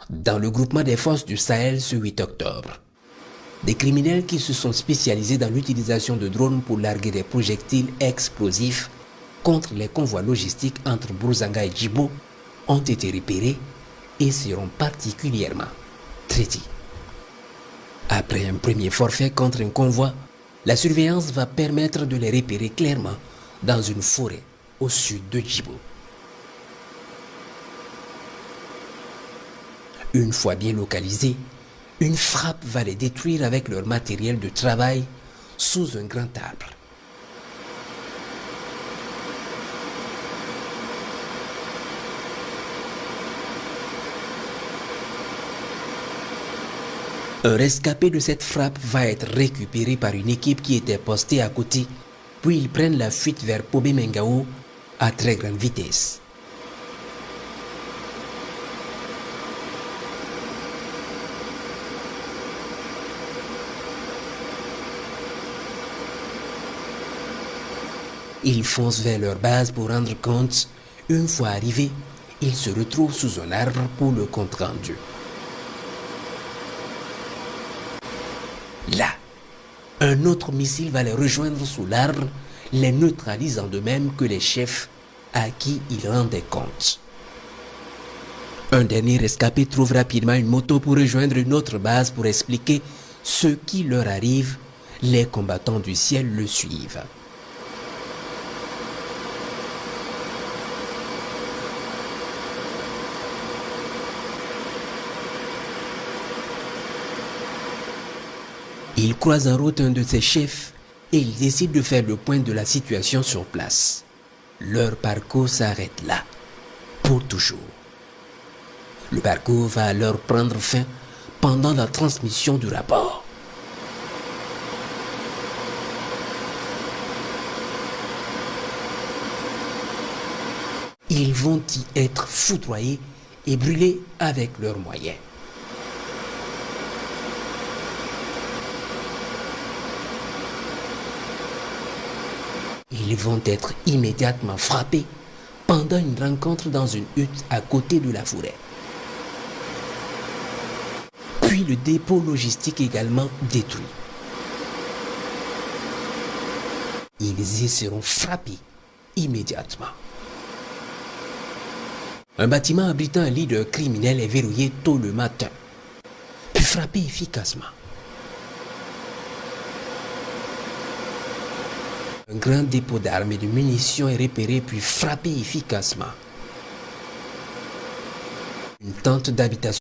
Dans le groupement des forces du Sahel ce 8 octobre, des criminels qui se sont spécialisés dans l'utilisation de drones pour larguer des projectiles explosifs contre les convois logistiques entre Bourzanga et Djibo ont été repérés et seront particulièrement traités. Après un premier forfait contre un convoi, la surveillance va permettre de les repérer clairement dans une forêt au sud de Djibo. Une fois bien localisés, une frappe va les détruire avec leur matériel de travail sous un grand arbre. Un rescapé de cette frappe va être récupéré par une équipe qui était postée à côté, puis ils prennent la fuite vers Pobé Mengao à très grande vitesse. Ils foncent vers leur base pour rendre compte. Une fois arrivés, ils se retrouvent sous un arbre pour le compte rendu. Là, un autre missile va les rejoindre sous l'arbre, les neutralisant de même que les chefs à qui ils rendaient compte. Un dernier rescapé trouve rapidement une moto pour rejoindre une autre base pour expliquer ce qui leur arrive. Les combattants du ciel le suivent. Il croise en route un de ses chefs et ils décident de faire le point de la situation sur place. Leur parcours s'arrête là, pour toujours. Le parcours va alors prendre fin pendant la transmission du rapport. Ils vont y être foudroyés et brûlés avec leurs moyens. Ils vont être immédiatement frappés pendant une rencontre dans une hutte à côté de la forêt. Puis le dépôt logistique également détruit. Ils y seront frappés immédiatement. Un bâtiment abritant un leader criminel est verrouillé tôt le matin, puis frappé efficacement. Un grand dépôt d'armes et de munitions est repéré puis frappé efficacement. Une tente d'habitation